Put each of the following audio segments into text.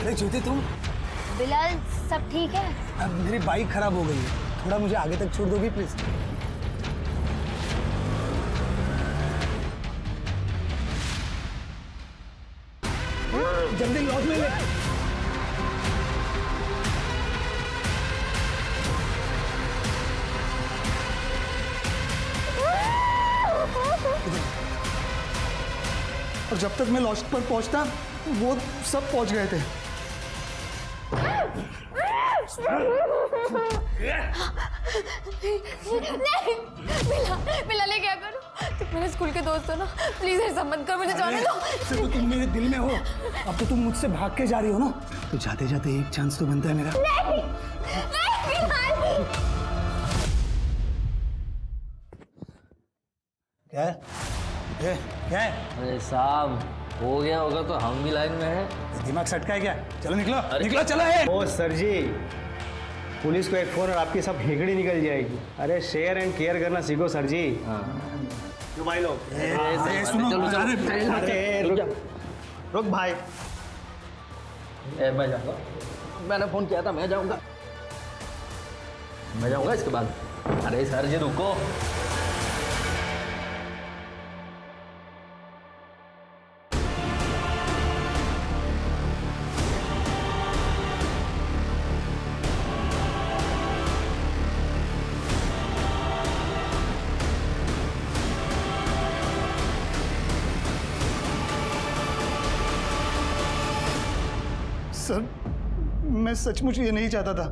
अरे ज्योति तुम? बिलाल सब ठीक है? अब मेरी बाइक खराब हो गई है, थोड़ा मुझे आगे तक छोड़ दोगी प्लीज? जल्दी लॉक में ले। और जब तक मैं लॉज पर पहुंचता वो सब पहुंच गए थे। नहीं बिलाल ये क्या करूं? तुम मेरे स्कूल के दोस्त हो ना, प्लीज ऐसा मत कर, मुझे जाने दो। सिर्फ तो तुम मेरे दिल में हो, अब तो तुम मुझसे भाग के जा रही हो ना, तो जाते जाते एक चांस तो बनता है मेरा। नहीं बिलाल। क्या है? क्या है? अरे साहब हो गया होगा तो हम भी लाइन में हैं। दिमाग सटका है क्या? चलो निकलो निकलो चलो। है ओ सर जी, पुलिस को एक फोन और आपकी सब हेगड़ी निकल जाएगी। अरे शेयर एंड केयर करना सीखो सर जी। क्यों भाई लोग? सुनो अरे रुक भाई। मैं जाऊंगा, मैंने फोन किया था, मैं जाऊंगा इसके बाद। अरे सर जी रुको। सर मैं सचमुच ये नहीं चाहता था,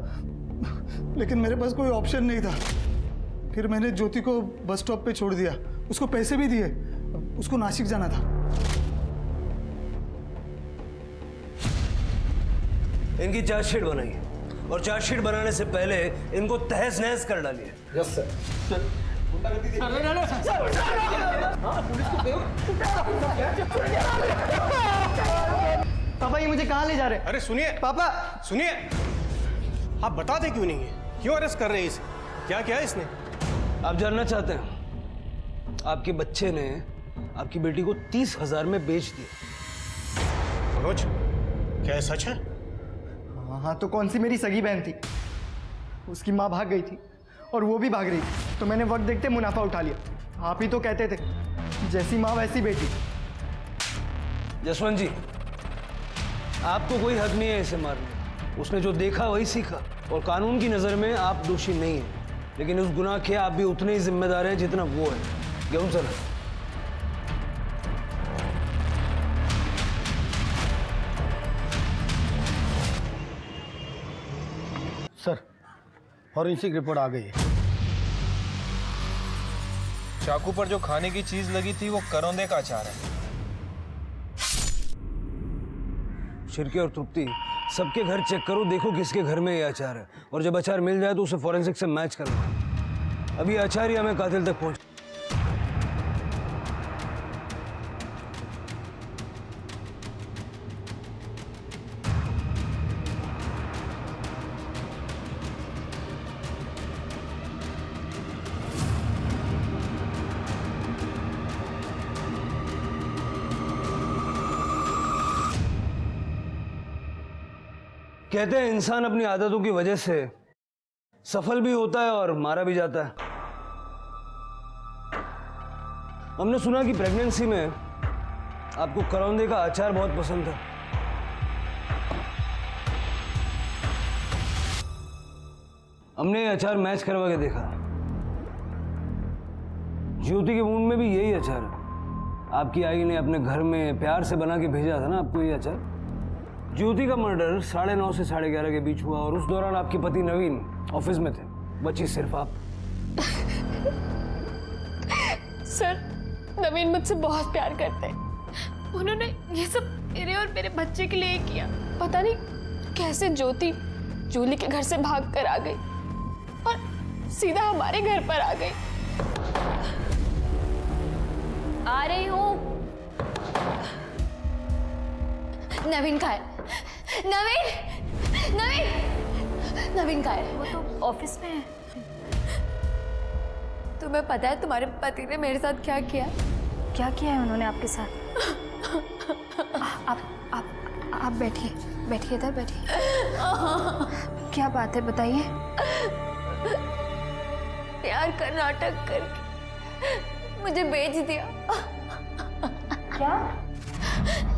लेकिन मेरे पास कोई ऑप्शन नहीं था। फिर मैंने ज्योति को बस स्टॉप पे छोड़ दिया, उसको पैसे भी दिए, उसको नासिक जाना था। इनकी चार्जशीट बनाइए और चार्जशीट बनाने से पहले इनको तहस नहस कर डालिए। Yes sir. पापा ये मुझे कहाँ ले जा रहे हैं? अरे सुनिए पापा सुनिए, आप बताते क्यों नहीं है? क्यों अरेस्ट कर रहे हैं इसे? क्या किया है इसने? आप जानना चाहते हैं? आपके बच्चे ने आपकी बेटी को 30,000 में बेच दिया। मनोज, क्या ये सच है? हाँ तो कौन सी मेरी सगी बहन थी? उसकी माँ भाग गई थी और वो भी भाग रही थी, तो मैंने वक्त देखते मुनाफा उठा लिया। आप ही तो कहते थे जैसी माँ वैसी बेटी। जसवंत जी, आपको कोई हक नहीं है इसे मारने। उसने जो देखा वही सीखा, और कानून की नजर में आप दोषी नहीं हैं, लेकिन उस गुनाह के आप भी उतने ही जिम्मेदार हैं जितना वो है। क्यों सर? सर फॉरेंसिक रिपोर्ट आ गई है। चाकू पर जो खाने की चीज लगी थी वो करौंदे का अचार है। शिरके और तृप्ति, सबके घर चेक करो, देखो किसके घर में ये अचार है, और जब अचार मिल जाए तो उसे फॉरेंसिक से मैच करना। अभी अचार ही हमें कातिल तक पहुंच। कहते हैं इंसान अपनी आदतों की वजह से सफल भी होता है और मारा भी जाता है। हमने सुना कि प्रेगनेंसी में आपको करौंदे का अचार बहुत पसंद था। हमने ये अचार मैच करवा के देखा। ज्योति के मुंह में भी यही अचार है। आपकी आई ने अपने घर में प्यार से बना के भेजा था ना आपको ये अचार। ज्योति का मर्डर 9:30 से 11:30 के बीच हुआ, और उस दौरान आपके पति नवीन ऑफिस में थे, बची सिर्फ आप। सर नवीन मुझसे बहुत प्यार करते हैं। उन्होंने ये सब मेरे और मेरे बच्चे के लिए किया। पता नहीं कैसे ज्योति जूली के घर से भाग कर आ गई और सीधा हमारे घर पर आ गई। आ रही हूँ। नवीन कहाँ है? नवीन कहाँ है? वो तो ऑफिस में है। तुम्हें पता है तुम्हारे पति ने मेरे साथ क्या किया? क्या किया है उन्होंने आपके साथ? आप बैठिए। बैठिए इधर बैठिए। क्या बात है बताइए। प्यार का नाटक करके मुझे बेच दिया। क्या?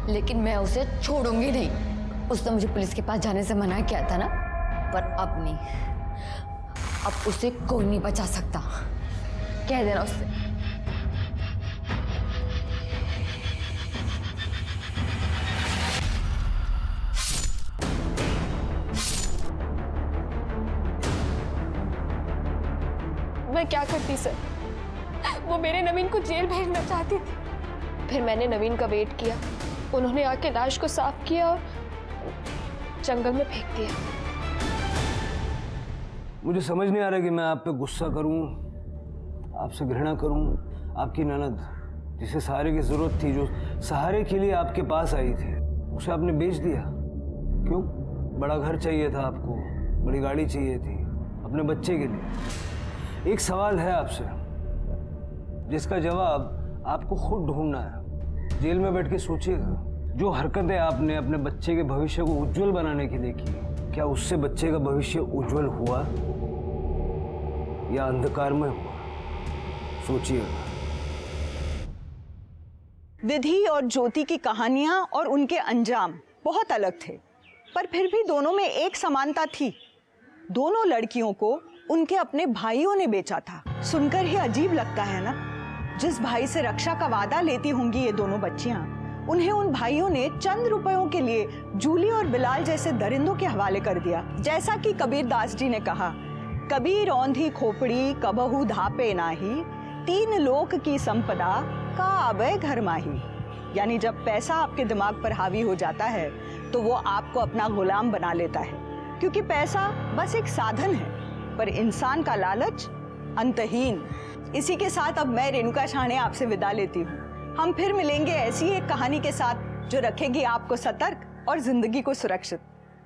लेकिन मैं उसे छोड़ूंगी नहीं। उसने मुझे पुलिस के पास जाने से मना किया था ना, पर अब नहीं। अब उसे कोई नहीं बचा सकता। कह देना उससे। मैं क्या करती सर? वो मेरे नवीन को जेल भेजना चाहती थी। फिर मैंने नवीन का वेट किया। उन्होंने आके लाश को साफ किया और जंगल में फेंक दिया। मुझे समझ नहीं आ रहा कि मैं आप पे गुस्सा करूं, आपसे घृणा करूं। आपकी ननद, जिसे सहारे की जरूरत थी, जो सहारे के लिए आपके पास आई थी, उसे आपने बेच दिया। क्यों? बड़ा घर चाहिए था आपको, बड़ी गाड़ी चाहिए थी अपने बच्चे के लिए। एक सवाल है आपसे, जिसका जवाब आपको खुद ढूंढना है। जेल में बैठ के सोचिएगा, जो हरकतें आपने अपने बच्चे के भविष्य को उज्जवल बनाने के लिए की, क्या उससे बच्चे का भविष्य उज्जवल हुआ या अंधकार में हुआ? सोचिएगा। विधि और ज्योति की कहानियां और उनके अंजाम बहुत अलग थे, पर फिर भी दोनों में एक समानता थी। दोनों लड़कियों को उनके अपने भाइयों ने बेचा था। सुनकर ही अजीब लगता है ना। जिस भाई से रक्षा का वादा लेती होंगी ये दोनों बच्चियां, उन्हें उन भाइयों ने चंद रुपयों के लिए जूली और बिलाल जैसे दरिंदों के हवाले कर दिया। जैसा कि कबीर दास जी ने कहा, कबीर औंधी खोपड़ी कबहू धापे नाही, तीन लोक की संपदा का आवे घर माही। यानी जब पैसा आपके दिमाग पर हावी हो जाता है तो वो आपको अपना गुलाम बना लेता है, क्योंकि पैसा बस एक साधन है, पर इंसान का लालच अंतहीन। इसी के साथ अब मैं रेणुका शाहणे आपसे विदा लेती हूँ। हम फिर मिलेंगे ऐसी एक कहानी के साथ जो रखेगी आपको सतर्क और जिंदगी को सुरक्षित।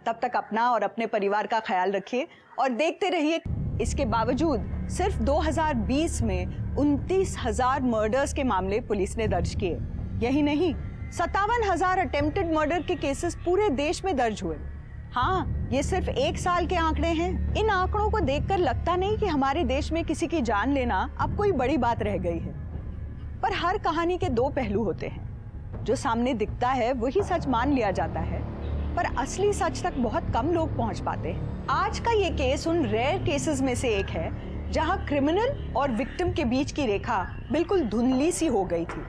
तब तक अपना और अपने परिवार का ख्याल रखिए और देखते रहिए। इसके बावजूद सिर्फ 2020 में 29,000 मर्डर्स के मामले पुलिस ने दर्ज किए। यही नहीं, 57,000 अटेम्प्टेड मर्डर के केसेस पूरे देश में दर्ज हुए। हाँ, ये सिर्फ एक साल के आंकड़े हैं। इन आंकड़ों को देखकर लगता नहीं कि हमारे देश में किसी की जान लेना अब कोई बड़ी बात रह गई है। पर हर कहानी के दो पहलू होते हैं। जो सामने दिखता है वही सच मान लिया जाता है, पर असली सच तक बहुत कम लोग पहुंच पाते हैं। आज का ये केस उन रेयर केसेस में से एक है जहां क्रिमिनल और विक्टिम के बीच की रेखा बिल्कुल धुंधली सी हो गई थी।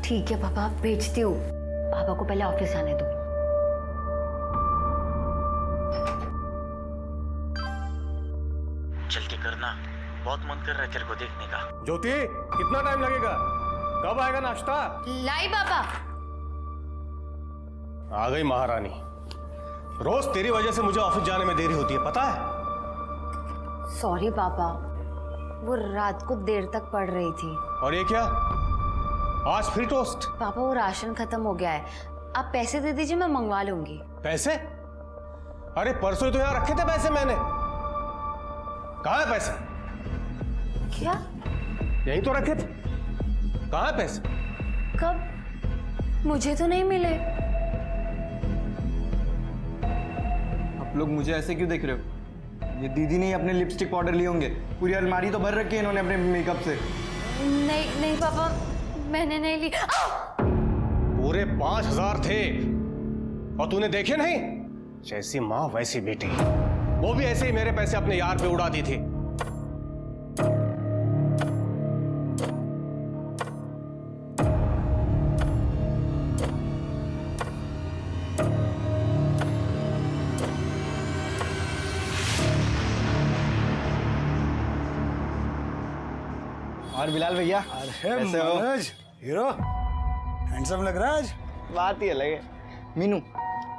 ठीक है पापा, भेजती हूँ। पापा को पहले ऑफिस आने दो। जल्दी करना, बहुत मन कर रहा है तेरे को देखने का। ज्योति, कितना टाइम लगेगा? कब आएगा नाश्ता? लाई पापा। आ गई महारानी। रोज तेरी वजह से मुझे ऑफिस जाने में देरी होती है, पता है? सॉरी पापा, वो रात को देर तक पढ़ रही थी। और ये क्या, आज फिर टोस्ट? पापा वो राशन खत्म हो गया है, आप पैसे दे दीजिए, मैं मंगवा लूंगी। पैसे? अरे परसों ही तो यहाँ रखे थे पैसे मैंने। कहाँ है पैसे? क्या? यहीं तो रखे थे। कहाँ है पैसे? कब? मुझे तो नहीं मिले। आप लोग मुझे ऐसे क्यों देख रहे हो? ये दीदी ने अपने लिपस्टिक पाउडर लिए होंगे। पूरी अलमारी तो भर रखी है इन्होंने अपने मेकअप से। नहीं नहीं पापा, मैंने नहीं ली। पूरे 5,000 थे और तूने देखे नहीं? जैसी माँ वैसी बेटी। वो भी ऐसे ही मेरे पैसे अपने यार पे उड़ा दी थी। और बिलाल भैया, कैसे हो? मनोज, हीरो हैंडसम लग रहा है आज। बात ही अलग है। मीनू,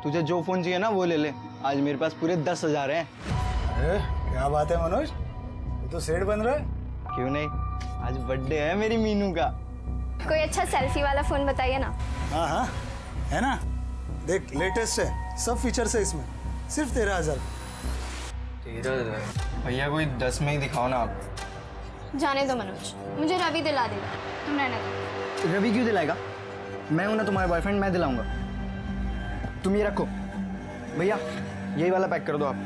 तुझे जो फोन चाहिए ना वो ले ले। आज मेरे पास पूरे 10,000 हैं। अरे क्या बात है मनोज, ये तो सेठ बन रहा है। क्यों नहीं, आज बर्थडे है मेरी मीनू का। कोई अच्छा सेल्फी वाला फोन बताइए ना। हाँ हाँ, है ना, देख लेटेस्ट है, सब फीचर्स है इसमें, सिर्फ 13,000। 13,000? भैया कोई 10 में ही दिखाओ ना आप। जाने दो मनोज, मुझे रवि दिला देगा, तुम रहने दो। रवि क्यों दिलाएगा? मैं हूं ना तुम्हारा बॉयफ्रेंड, मैं दिलाऊंगा। तुम ये रखो भैया, यही वाला पैक कर दो आप।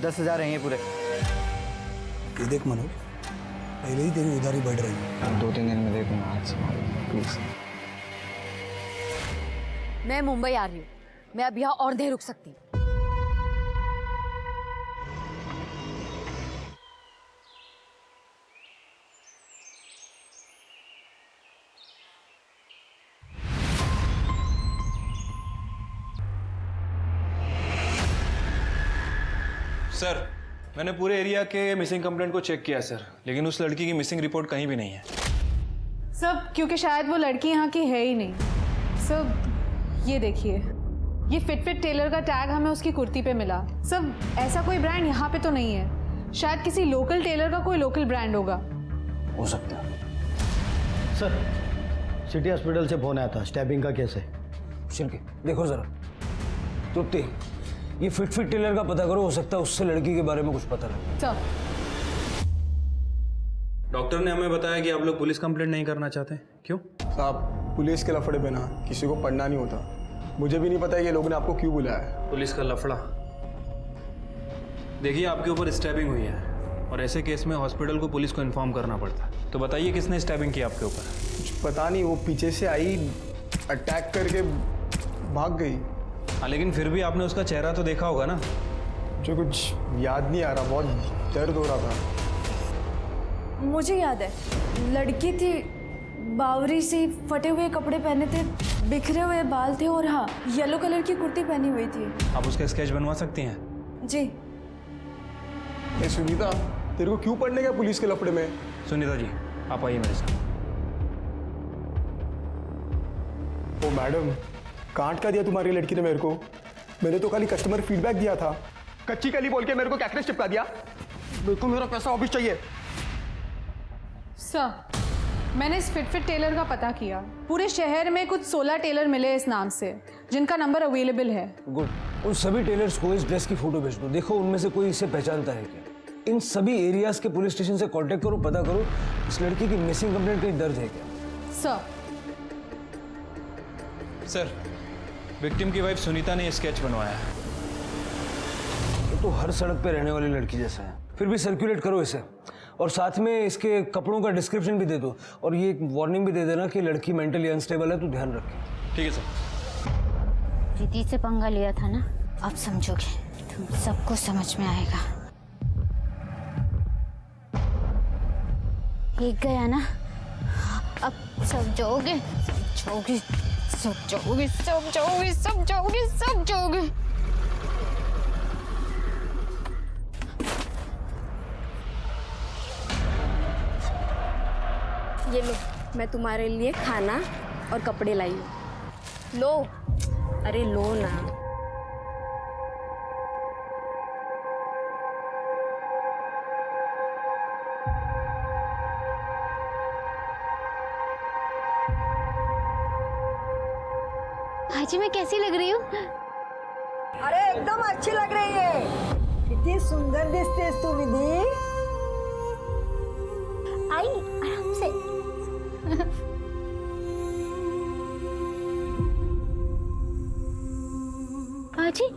10,000 हैं ये पूरे। ये देख मनोज, पहले ही तेरी उधारी बढ़ रही है। 2-3 दिन में देखूंगा आज प्लीज। मैं मुंबई आ रही हूँ, मैं अब यहाँ और नहीं रुक सकती। सर, मैंने पूरे एरिया के मिसिंग कंप्लेंट को चेक किया सर, लेकिन उस लड़की की मिसिंग रिपोर्ट कहीं भी नहीं है। सब क्योंकि शायद वो लड़की यहाँ की है ही नहीं। सब ये देखिए, ये फिट टेलर का टैग हमें उसकी कुर्ती पे मिला। सब ऐसा कोई ब्रांड यहाँ पे तो नहीं है, शायद किसी लोकल टेलर का कोई लोकल ब्रांड होगा। हो सकता है। सर, सिटी हॉस्पिटल से फोन आया था, स्टैबिंग का केस है। शिल्के देखो जरा। तृप्ति, ये फिट टेलर का पता करो, हो सकता है उससे लड़की के बारे में कुछ पता लगे। सब डॉक्टर ने हमें बताया कि आप लोग पुलिस कंप्लेंट नहीं करना चाहते, क्यों? साहब, पुलिस के लफड़े पे ना किसी को पढ़ना नहीं होता। मुझे भी नहीं पता ये लोगों ने आपको क्यों बुलाया है। पुलिस का लफड़ा? देखिए, आपके ऊपर स्टैबिंग हुई है और ऐसे केस में हॉस्पिटल को पुलिस को इन्फॉर्म करना पड़ता है। तो बताइए किसने स्टैबिंग की आपके ऊपर? कुछ पता नहीं, वो पीछे से आई, अटैक करके भाग गई। हाँ, लेकिन फिर भी आपने उसका चेहरा तो देखा होगा ना? मुझे कुछ याद नहीं आ रहा, बहुत दर्द हो रहा था। मुझे याद है, लड़की थी, बावरी सी, फटे हुए कपड़े पहने थे, बिखरे हुए बाल थे और हाँ, येलो कलर की कुर्ती पहनी हुई थी। आप उसका स्केच बनवा सकती हैं? जी। ए सुनीता, तेरे को क्यों पढ़ने गया पुलिस के लफड़े में? सुनीता जी, आप आइए मेरे साथ। ओ मैडम, कांट का दिया तुम्हारी लड़की ने मेरे को। मैंने तो खाली कस्टमर फीडबैक दिया था। कच्ची कली बोल के मेरे को कैक्टस चिपका दिया। मेरे को मेरा पैसा वापस चाहिए। सर, मैंने इस फिट टेलर का पता किया। पूरे शहर में कुछ 16 टेलर मिले इस नाम से, जिनका नंबर अवेलेबल है। गुड। उन सभी टेलर्स को इस ड्रेस की फोटो भेज दो, देखो उनमें से कोई इसे पहचानता है क्या। इन सभी एरियाज के पुलिस स्टेशन से कांटेक्ट करो, पता करो इस लड़की की मिसिंग कंप्लेंट कहीं दर्ज है क्या। सर, विक्टिम की वाइफ सुनीता ने स्केच बनवाया है। ये तो हर सड़क पे रहने वाली लड़की जैसा है। फिर भी सर्कुलेट करो इसे, और साथ में इसके कपड़ों का डिस्क्रिप्शन भी दे दो, और ये एक वार्निंग भी दे देना कि लड़की मेंटली अनस्टेबल है, तो ध्यान रखें। ठीक है सर। दीदी से पंगा लिया था ना, अब समझोगे, तुम सबको समझ में आएगा। एक गया ना, अब समझोगे, समझोगे, समझोगे, समझोगे, समझोगे, समझोगे। ये लो, मैं तुम्हारे लिए खाना और कपड़े लाई हूँ। लो, अरे लो ना। भाजी मैं कैसी लग रही हूँ? अरे एकदम अच्छी लग रही है। कितनी सुंदर दिसतेस तू विधि। आई आराम से। भाजी,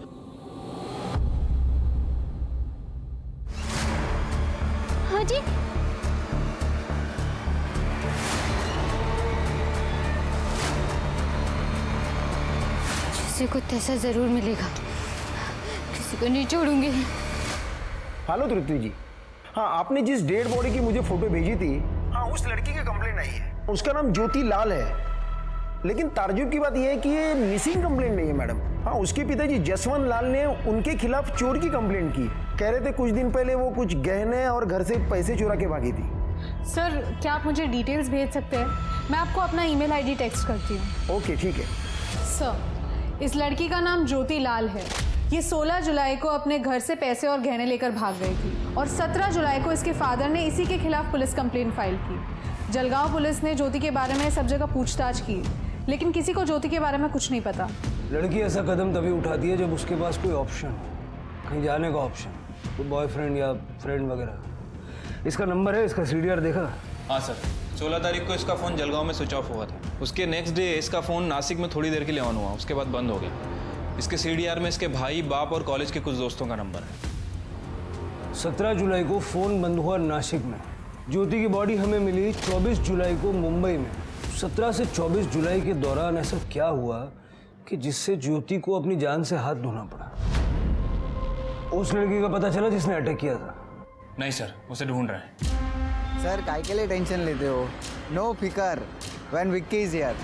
भाजी, किसी को तैसा जरूर मिलेगा, किसी को नहीं छोड़ूंगी। हेलो तृप्ति जी, हाँ आपने जिस डेड बॉडी की मुझे फोटो भेजी थी, हाँ उस लड़की की कंप्लेंट आई है। उसका नाम ज्योति लाल है, लेकिन ताज्जुब की बात यह है कि ये मिसिंग कंप्लेंट नहीं है मैडम। हाँ, उसके पिताजी जसवंत लाल ने उनके खिलाफ चोर की कंप्लेंट की। कह रहे थे कुछ दिन पहले वो कुछ गहने और घर से पैसे चुरा के भागी थी। सर, क्या आप मुझे डिटेल्स भेज सकते हैं? मैं आपको अपना ईमेल आईडी टेक्स्ट करती हूँ। ओके ठीक है। सर, इस लड़की का नाम ज्योति लाल है। ये 16 जुलाई को अपने घर से पैसे और गहने लेकर भाग गई थी और 17 जुलाई को इसके फादर ने इसी के खिलाफ पुलिस कंप्लेंट फाइल की। जलगांव पुलिस ने ज्योति के बारे में सब जगह पूछताछ की, लेकिन किसी को ज्योति के बारे में कुछ नहीं पता। लड़की ऐसा कदम तभी उठाती है जब उसके पास कोई ऑप्शन हो, कहीं जाने का ऑप्शन, कोई बॉयफ्रेंड या फ्रेंड वगैरह। इसका नंबर है, इसका CDR देखा? हाँ सर, 16 तारीख को इसका फ़ोन जलगांव में स्विच ऑफ हुआ था। उसके नेक्स्ट डे इसका फ़ोन नासिक में थोड़ी देर के लिए ऑन हुआ, उसके बाद बंद हो गया। इसके CDR में इसके भाई, बाप और कॉलेज के कुछ दोस्तों का नंबर है। 17 जुलाई को फ़ोन बंद हुआ नासिक में। ज्योति की बॉडी हमें मिली 24 जुलाई को मुंबई में। 17 से 24 जुलाई के दौरान ऐसा क्या हुआ कि जिससे ज्योति को अपनी जान से हाथ धोना पड़ा? उस लड़की का पता चला जिसने अटैक किया था? नहीं सर, उसे ढूंढ रहे हैं। सर काय के लिए टेंशन लेते हो? नो फिकर, व्हेन विक्की इज हियर।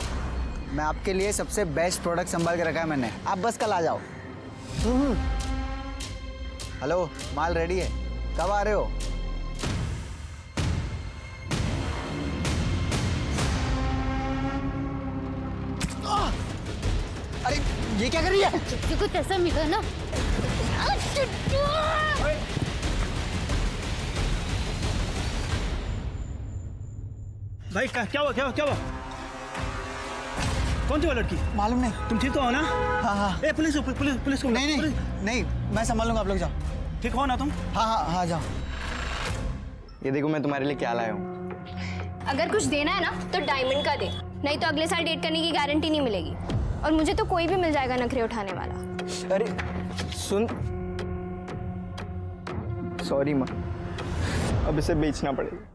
मैं आपके लिए सबसे बेस्ट प्रोडक्ट संभाल के रखा है मैंने, आप बस कल आ जाओ। हेलो, माल रेडी है, कब आ रहे हो? अरे ये क्या कर रही है? कुछ ऐसा मिला ना। भाई क्या हुआ, क्या हुआ? कौन थी वो लड़की? मालूम नहीं। तुम ठीक तो हो ना? हाँ हाँ। ए पुलिस को। नहीं, मैं संभाल लूंगा, आप लोग जाओ। ठीक हो ना तुम? हाँ जाओ। ये देखो मैं तुम्हारे लिए क्या लाया हूँ। अगर कुछ देना है ना तो डायमंड का दे, नहीं तो अगले साल डेट करने की गारंटी नहीं मिलेगी। और मुझे तो कोई भी मिल जाएगा नखरे उठाने वाला। अरे सुन, सॉरी माँ, अब इसे बेचना पड़ेगा।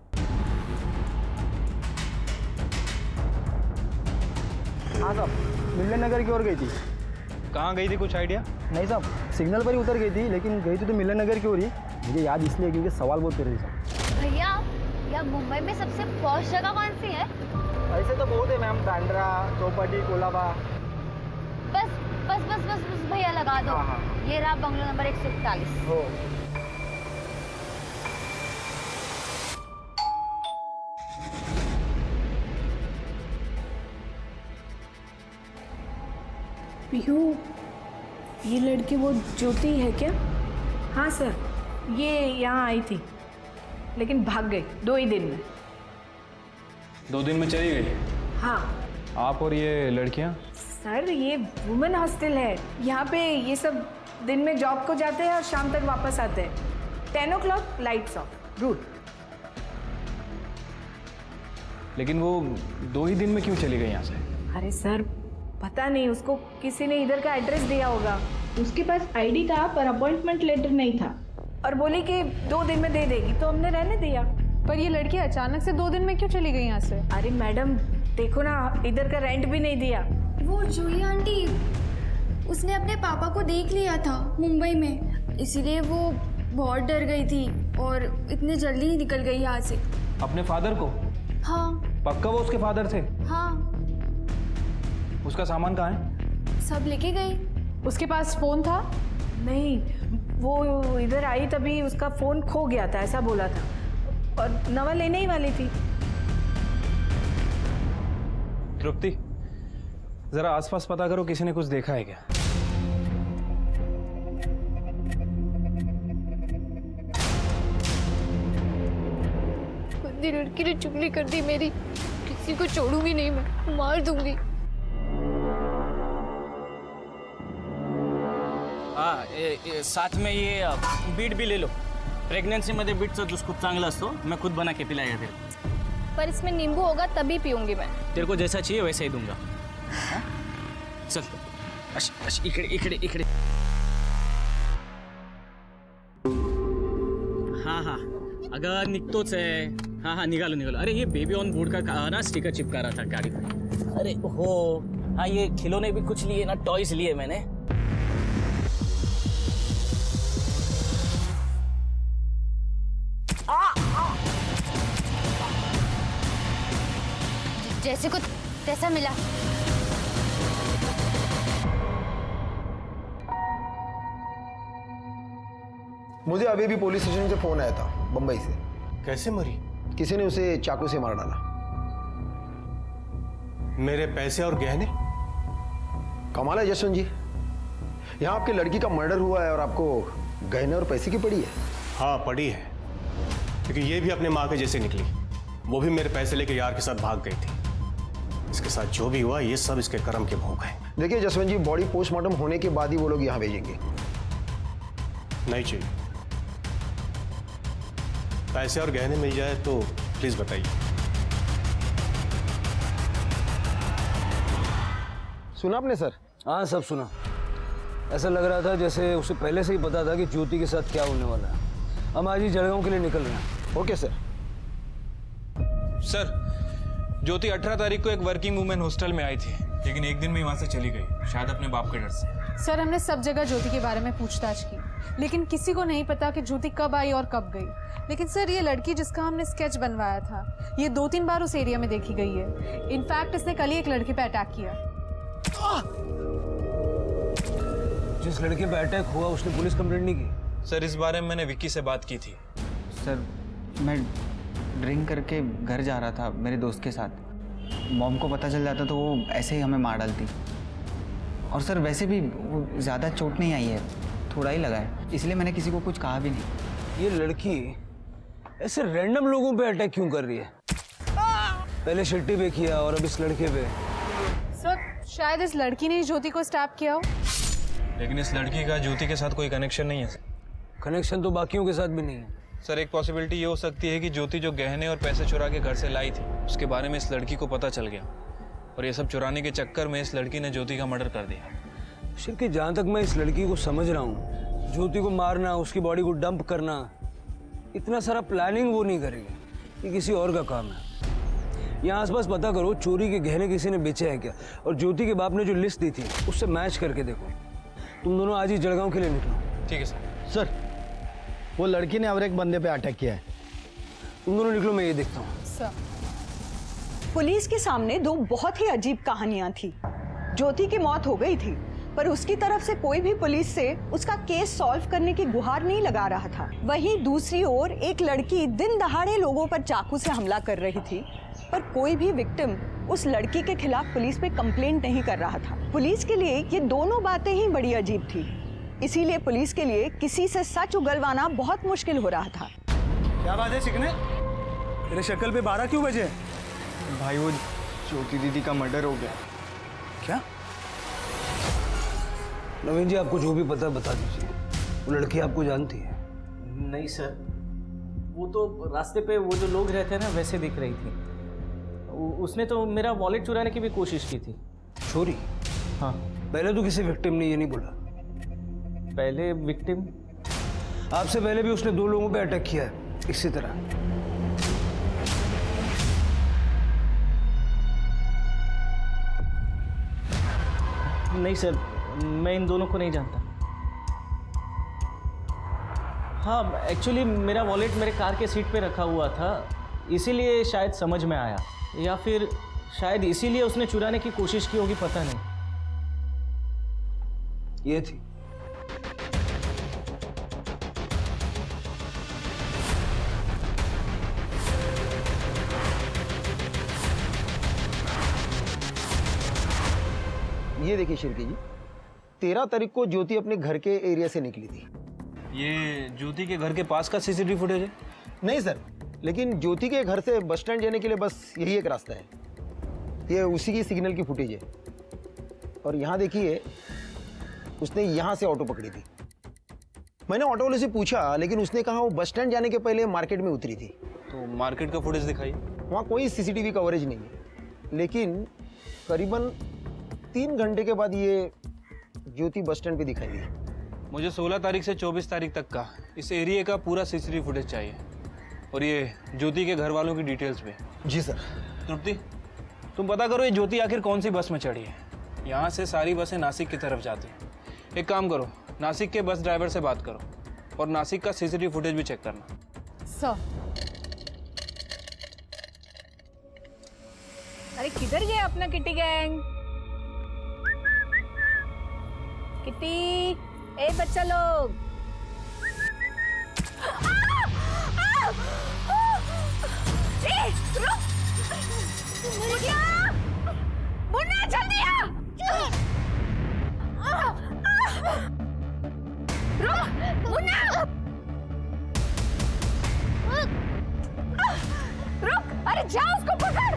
हाँ साहब, मिलन नगर की ओर गई थी। कहाँ गई थी, कुछ आइडिया? नहीं साहब, सिग्नल पर ही उतर गई थी, लेकिन गई थी तो मिलन नगर की ओर ही। मुझे याद इसलिए क्योंकि सवाल बहुत कर रही साहब। भैया, या मुंबई में सबसे पॉश जगह कौन सी है? ऐसे तो बहुत है मैम, बांद्रा, चौपाटी, कोलाबा। बस भैया लगा दो। हाँ। ये रहा बंगलो नंबर 141। हो। पीहू, ये लड़की वो ज्योति है क्या? हाँ सर, ये यहाँ आई थी लेकिन भाग गई 2 ही दिन में। 2 दिन में चली गई? हाँ आप और ये लड़कियाँ? सर, ये वुमेन हॉस्टल है। यहाँ पे ये सब दिन में जॉब को जाते हैं और शाम तक वापस आते हैं। 10 o'clock लाइट्स ऑफ। रूट। लेकिन वो 2 ही दिन में क्यों चली गई यहाँ से? अरे सर, पता नहीं, उसको किसी ने इधर का एड्रेस दिया होगा। उसके पास आईडी था पर अपॉइंटमेंट लेटर नहीं था, और बोली कि 2 दिन में दे देगी, तो हमने रहने दिया। पर ये लड़की अचानक से 2 दिन में क्यों चली गई यहाँ से? अरे मैडम देखो ना, इधर का रेंट भी नहीं दिया। वो जूही आंटी, उसने अपने पापा को देख लिया था मुंबई में, इसीलिए वो बहुत डर गई थी और इतने जल्दी ही निकल गई यहाँ से। अपने फादर को? हाँ। पक्का वो उसके फादर थे? हाँ। उसका सामान कहाँ है? सब लेके गई। उसके पास फोन था? नहीं, वो इधर आई तभी उसका फोन खो गया था, ऐसा बोला था, और नवा लेने ही वाली थी। तृप्ति, जरा आसपास पता करो, किसी ने कुछ देखा है क्या? गंदी लड़की ने चुगली कर दी मेरी, किसी को छोड़ूंगी नहीं, मैं मार दूंगी। साथ में ये बीट भी ले लो। प्रेग्नेंसीमध्ये बीटचा ज्यूस खूप चांगला असतो, मैं खुद बना के पिलाएगा तेरे को। पर इसमें नींबू होगा तभी पीऊंगी मैं। तेरे को जैसा चाहिए वैसा ही दूंगा। चल इकडे हाँ अगं निघतोच आहे। हाँ निघालो। अरे ये बेबी ऑन बोर्ड का ना स्टिकर चिपका रहा था गाड़ी पर। अरे हो हाँ, ये खिलौने भी कुछ लिए ना, टॉयज लिए मैंने। जैसे कुछ तैसा मिला। मुझे अभी भी पुलिस स्टेशन से फोन आया था बंबई से। कैसे मरी? किसी ने उसे चाकू से मार डाला। मेरे पैसे और गहने? कमाल है जसवंत जी, यहाँ आपकी लड़की का मर्डर हुआ है और आपको गहने और पैसे की पड़ी है। हाँ पड़ी है, क्योंकि ये भी अपने माँ के जैसे निकली। वो भी मेरे पैसे लेके यार के साथ भाग गई थी। इसके साथ जो भी हुआ ये सब इसके कर्म के भोग हैं। देखिए जसवंत जी, बॉडी पोस्टमार्टम होने के बाद ही वो लोग यहाँ भेजेंगे। नहीं चाहिए। पैसे और गहने मिल जाए तो प्लीज बताइए। सुना आपने सर? हाँ सब सुना। ऐसा लग रहा था जैसे उसे पहले से ही पता था कि ज्योति के साथ क्या होने वाला है। हम आज ही जलगांव के लिए निकल रहे हैं। Okay sir. सर, ज्योति 18 तारीख को एक वर्किंग वुमेन हॉस्टल में आई थी, लेकिन एक दिन में वहां से चली गई, शायद अपने बाप के डर से। सर हमने सब जगह ज्योति के बारे में पूछताछ की, लेकिन किसी को नहीं पता कि ज्योति कब आई और कब गई। लेकिन सर ये लड़की जिसका हमने स्केच बनवाया था, ये 2-3 बार उस एरिया में देखी गई है। इनफैक्ट इसने कल ही एक लड़की पे अटैक किया। जिस लड़के पे अटैक हुआ उसने पुलिस कंप्लेंट नहीं की? सर इस बारे में मैंने विक्की से बात की थी। सर मैं ड्रिंक करके घर जा रहा था मेरे दोस्त के साथ। मॉम को पता चल जाता तो वो ऐसे ही हमें मार डालती। और सर वैसे भी वो ज़्यादा चोट नहीं आई है, थोड़ा ही लगा है, इसलिए मैंने किसी को कुछ कहा भी नहीं। ये लड़की ऐसे रैंडम लोगों पे अटैक क्यों कर रही है? पहले शिट्टी पे किया और अब इस लड़के पे। सर शायद इस लड़की ने ज्योति को स्टैप किया हो। लेकिन इस लड़की का ज्योति के साथ कोई कनेक्शन नहीं है। कनेक्शन तो बाकियों के साथ भी नहीं है। सर एक पॉसिबिलिटी ये हो सकती है कि ज्योति जो गहने और पैसे चुरा के घर से लाई थी, उसके बारे में इस लड़की को पता चल गया और ये सब चुराने के चक्कर में इस लड़की ने ज्योति का मर्डर कर दिया। शिल्की, जहाँ तक मैं इस लड़की को समझ रहा हूँ, ज्योति को मारना, उसकी बॉडी को डंप करना, इतना सारा प्लानिंग वो नहीं करेगी। ये किसी और का काम है। यहाँ आसपास पता करो चोरी के गहने किसी ने बेचे हैं क्या, और ज्योति के बाप ने जो लिस्ट दी थी उससे मैच करके देखो। तुम दोनों आज ही जलगांव के लिए निकलो। ठीक है सर। सर वो लड़की ने और एक बंदे पे अटैक किया है। तुम दोनों निकलो, मैं ये देखता हूँ। सर पुलिस के सामने दो बहुत ही अजीब कहानियां थी। ज्योति की मौत हो गई थी, पर उसकी तरफ से कोई भी पुलिस से उसका केस सॉल्व करने की गुहार नहीं लगा रहा था। वहीं दूसरी ओर एक लड़की दिन दहाड़े लोगों पर चाकू से हमला कर रही थी, पर कोई भी विक्टिम उस लड़की के खिलाफ पुलिस पे कंप्लेंट नहीं कर रहा था। पुलिस के लिए ये दोनों बातें ही बड़ी अजीब थी, इसीलिए पुलिस के लिए किसी से सच उगलवाना बहुत मुश्किल हो रहा था। क्या बात है चिकने, तेरे शक्ल पे 12 क्यों बजे? भाई वो ज्योति दीदी का मर्डर हो गया। क्या? नवीन जी, आपको जो भी पता बता दीजिए। वो लड़की आपको जानती है? नहीं सर, वो तो रास्ते पे वो जो लोग रहते हैं ना वैसे दिख रही थी। उसने तो मेरा वॉलेट चुराने की भी कोशिश की थी। चोरी? हाँ। पहले तो किसी विक्टिम ने ये नहीं बोला। पहले विक्टिम? आपसे पहले भी उसने 2 लोगों पे अटैक किया है इसी तरह। नहीं सर, मैं इन दोनों को नहीं जानता। हाँ, एक्चुअली मेरा वॉलेट मेरे कार के सीट पे रखा हुआ था, इसीलिए शायद समझ में आया, या फिर शायद इसीलिए उसने चुराने की कोशिश की होगी, पता नहीं। ये थी। ये देखिए शिल्की जी, 13 तारीख को ज्योति अपने घर के एरिया से निकली थी। ये ज्योति के घर के पास का सीसीटीवी फुटेज है? नहीं सर, लेकिन ज्योति के घर से बस स्टैंड जाने के लिए बस यही एक रास्ता है। ये उसी की सिग्नल की फुटेज है। और यहाँ देखिए, उसने यहाँ से ऑटो पकड़ी थी। मैंने ऑटो वाले से पूछा, लेकिन उसने कहा वो बस स्टैंड जाने के पहले मार्केट में उतरी थी। तो मार्केट का फुटेज दिखाई? वहाँ कोई सीसीटीवी कवरेज नहीं है, लेकिन करीबन 3 घंटे के बाद ये ज्योति बस स्टैंड पे दिखाई दी। मुझे 16 तारीख से 24 तारीख तक का इस एरिया का पूरा सीसीटीवी फुटेज चाहिए, और ये ज्योति के घर वालों की डिटेल्स पे। जी सर। तृप्ति, तुम पता करो ये ज्योति आखिर कौन सी बस में चढ़ी है। यहाँ से सारी बसें नासिक की तरफ जाती हैं। एक काम करो, नासिक के बस ड्राइवर से बात करो और नासिक का सीसीटीवी फुटेज भी चेक करना। सर अरे किधर गए अपना किटी गैंग? किटी, ए बच्चा लोग, मुन्ना जल्दी आ! मुन्ना रुक! अरे जा उसको पकड़!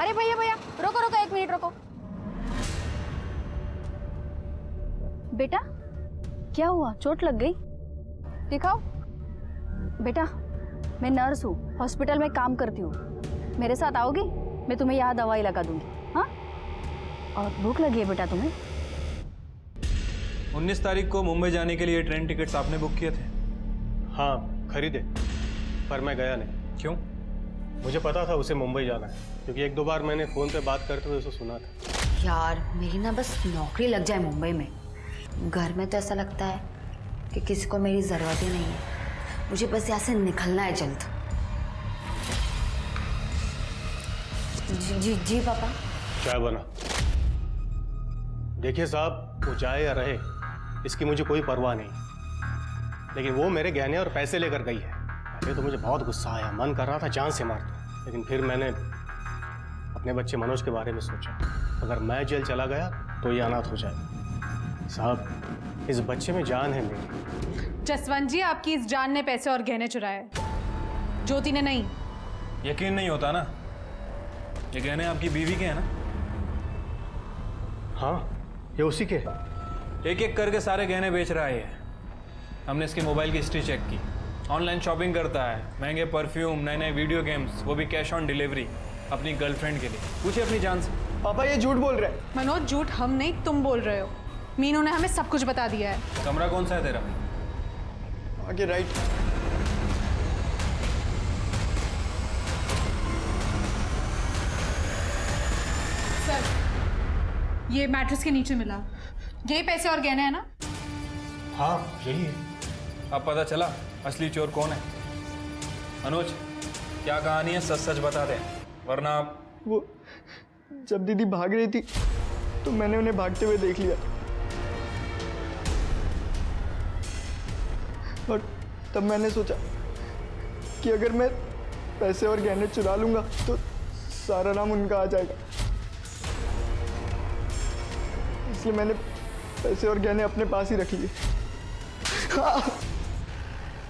अरे भैया भैया रोको रोको, 1 मिनट रोको। बेटा क्या हुआ, चोट लग गई? दिखाओ। बेटा मैं नर्स हूँ, हॉस्पिटल में काम करती हूँ, मेरे साथ आओगी? मैं तुम्हें यहाँ दवाई लगा दूंगी। हाँ, और भूख लगी है बेटा तुम्हें? 19 तारीख को मुंबई जाने के लिए ट्रेन टिकट्स आपने बुक किए थे? हाँ खरीदे, पर मैं गया नहीं। क्यों? मुझे पता था उसे मुंबई जाना है, क्योंकि 1-2 बार मैंने फ़ोन पे बात करते हुए उसे सुना था। यार मेरी ना बस नौकरी लग जाए मुंबई में। घर में तो ऐसा लगता है कि किसी को मेरी ज़रूरत ही नहीं है। मुझे बस यहाँ से निकलना है जल्द। जी जी जी पापा। चाय बना। देखिए साहब, वो जाए या रहे इसकी मुझे कोई परवाह नहीं, लेकिन वो मेरे गहने और पैसे लेकर गई है। पहले तो मुझे बहुत गुस्सा आया, मन कर रहा था जान से मार दूं, लेकिन फिर मैंने अपने बच्चे मनोज के बारे में सोचा। अगर मैं जेल चला गया तो ये अनाथ हो जाए। साहब इस बच्चे में जान है मेरी। जसवंत जी, आपकी इस जान ने पैसे और गहने चुराए, ज्योति ने नहीं। यकीन नहीं होता ना, ये गहने आपकी बीवी के हैं ना? हाँ ये उसी के। एक एक करके सारे गहने बेच रहा है ये। हमने इसके मोबाइल की हिस्ट्री चेक की, ऑनलाइन शॉपिंग करता है, महंगे परफ्यूम, नए नए वीडियो गेम्स, वो भी कैश ऑन डिलीवरी अपनी गर्लफ्रेंड के लिए। पूछिए अपनी जान से। पापा ये झूठ बोल रहे हैं। मनोज झूठ हम नहीं, तुम बोल रहे हो। मीनू ने हमें सब कुछ बता दिया है। कमरा कौन सा है तेरा? आगे राइट। सर ये मैट्रेस के नीचे मिला, यही पैसे और गहने हैं ना? हाँ यही है। अब पता चला असली चोर कौन है। मनोज क्या कहानी है, सच सच बता दे, वरना आप। वो जब दीदी भाग रही थी तो मैंने उन्हें भागते हुए देख लिया, और तब मैंने सोचा कि अगर मैं पैसे और गहने चुरा लूंगा तो सारा नाम उनका आ जाएगा। इसलिए मैंने पैसे और गहने अपने पास ही रख लिए।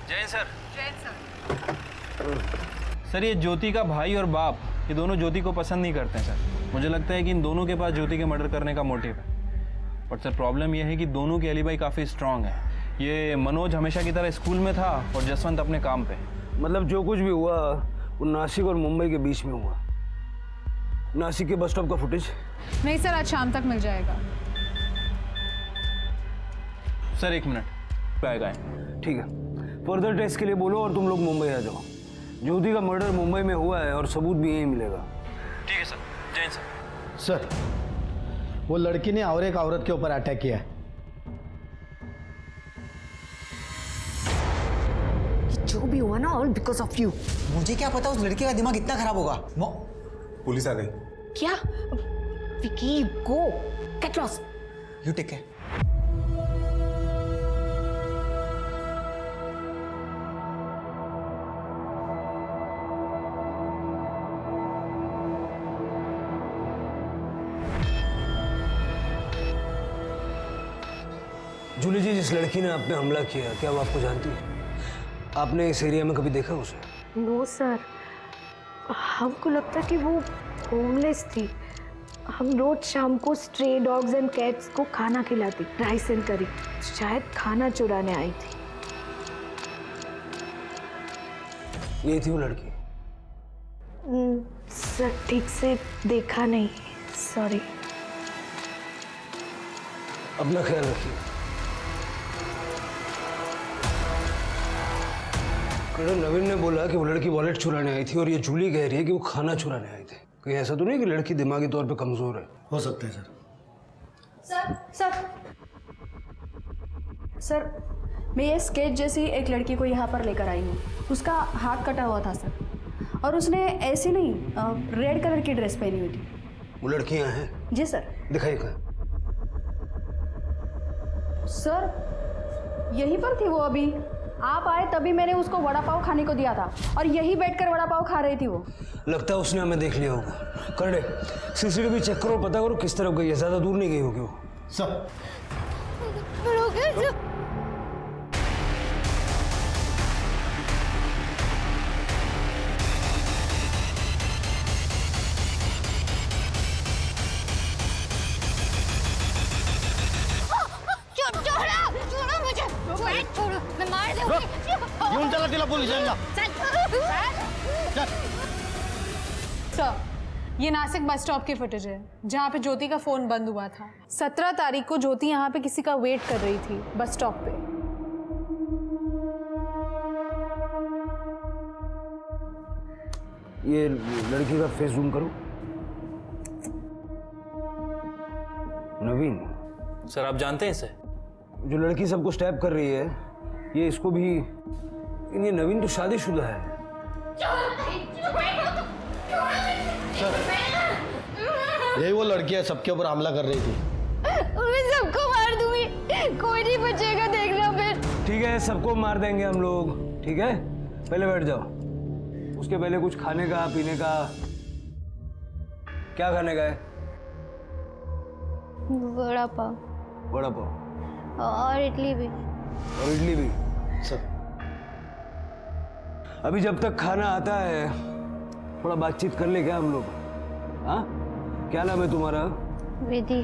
जैन सर। सर ये ज्योति का भाई और बाप, ये दोनों ज्योति को पसंद नहीं करते हैं सर। मुझे लगता है कि इन दोनों के पास ज्योति के मर्डर करने का मोटिव है। बट सर प्रॉब्लम यह है कि दोनों की एलिबाई काफ़ी स्ट्रांग है। ये मनोज हमेशा की तरह स्कूल में था और जसवंत अपने काम पे। मतलब जो कुछ भी हुआ वो नासिक और मुंबई के बीच में हुआ। नासिक के बस स्टॉप का फुटेज? नहीं सर, आज शाम तक मिल जाएगा। सर 1 मिनट आएगा। ठीक है, फर्दर टेस्ट के लिए बोलो और तुम लोग मुंबई आ जाओ। ज्योति का मर्डर मुंबई में हुआ है और सबूत भी यहीं मिलेगा। ठीक है सर। जैन सर। सर वो लड़की ने और एक औरत के ऊपर अटैक किया है। जो भी हुआ ना ऑल बिकॉज ऑफ यू। मुझे क्या पता उस लड़के का दिमाग इतना खराब होगा। पुलिस आ गई। क्या? Vicky go get lost. You take care. Julie ji, जिस लड़की ने आप पे हमला किया, क्या वो आपको जानती है? आपने इस एरिया में कभी देखा उसे? नो सर, हमको लगता कि वो होमलेस थी। हम रोज शाम को स्ट्रे डॉग्स एंड कैट्स को खाना खिलाती, राइस एंड करी। शायद खाना चुराने आई थी। यही थी वो लड़की? सर ठीक से देखा नहीं, सॉरी। अपना ख्याल रखिए। कर्नल नवीन ने बोला कि वो लड़की वॉलेट चुराने आई थी और ये जूली कह रही है कि वो खाना चुराने आई थी। कहीं ऐसा तो नहीं कि लड़की दिमागी तौर पे कमजोर है? हो सकता है सर। सर मैं ये स्केच जैसी एक लड़की को यहाँ पर लेकर आई हूँ। उसका हाथ कटा हुआ था सर, और उसने ऐसी नहीं रेड कलर की ड्रेस पहनी हुई थी। वो लड़कियां हैं? जी सर। दिखाइए कहाँ? सर यहीं पर थी वो। अभी आप आए तभी मैंने उसको वड़ा पाव खाने को दिया था, और यहीं बैठकर वड़ा पाव खा रही थी वो। लगता है उसने हमें देख लिया होगा। कर दे, सीसीटीवी चेक करो, पता करो किस तरफ गई है। ज्यादा दूर नहीं गई होगी वो। सर छोड़ो, मैं मार दूंगी। घेऊन चला तिला पोलिसांना। सर, ये नासिक बस स्टॉप की फुटेज है जहाँ पे ज्योति का फोन बंद हुआ था। 17 तारीख को ज्योति यहाँ पे किसी का वेट कर रही थी बस स्टॉप पे। ये लड़की का फेस जूम करो। नवीन सर आप जानते हैं इसे? जो लड़की सबको स्टैप कर रही है ये इसको भी, ये नवीन तो शादीशुदा है। यही वो लड़की है सबके ऊपर हमला कर रही थी। मैं सबको मार दूंगी, कोई नहीं बचेगा, देखना फिर। ठीक है, सबको मार देंगे हम लोग, ठीक है? पहले बैठ जाओ। उसके पहले कुछ खाने का पीने का, क्या खाने का है? बड़ा पाव। बड़ा पाव और इडली भी। और इडली भी। सब अभी जब तक खाना आता है थोड़ा बातचीत कर ले क्या हम लोग? हाँ, क्या नाम है तुम्हारा? विधि।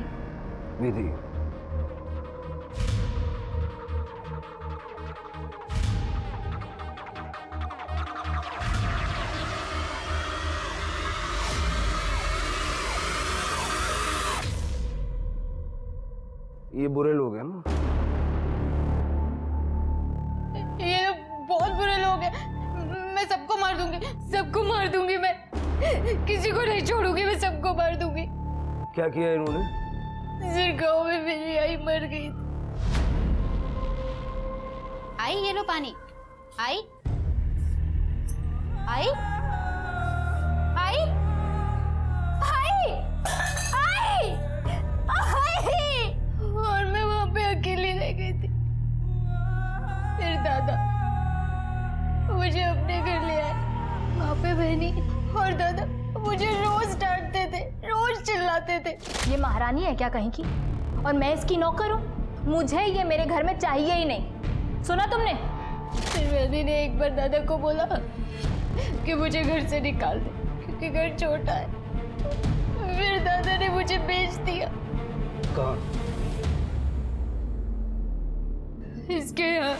विधि। ये बुरे लोग हैं ना? ये बहुत बुरे लोग हैं। मैं सबको मार दूंगी, सबको मार दूंगी। मैं किसी को नहीं छोड़ूंगी, मैं सबको मार दूंगी। क्या किया इन्होंने? सिर गाँव में मेरी आई मर गई। आई ये लो पानी। आई आई आई आई आई आई। और मैं वहां पे अकेली रह गई थी। फिर दादा मुझे अपने घर ले आए। वहां पे बहनी और दादा मुझे रोज डांटते थे, रोज चिल्लाते थे। ये महारानी है क्या कहीं की? और मैं इसकी नौकर हूँ? मुझे ये मेरे घर में चाहिए ही नहीं। सुना तुमने? फिर बहनी ने एक बार दादा को बोला कि मुझे घर से निकाल दे क्योंकि घर छोटा है। फिर दादा ने मुझे बेच दिया। कहाँ? इसके यहाँ।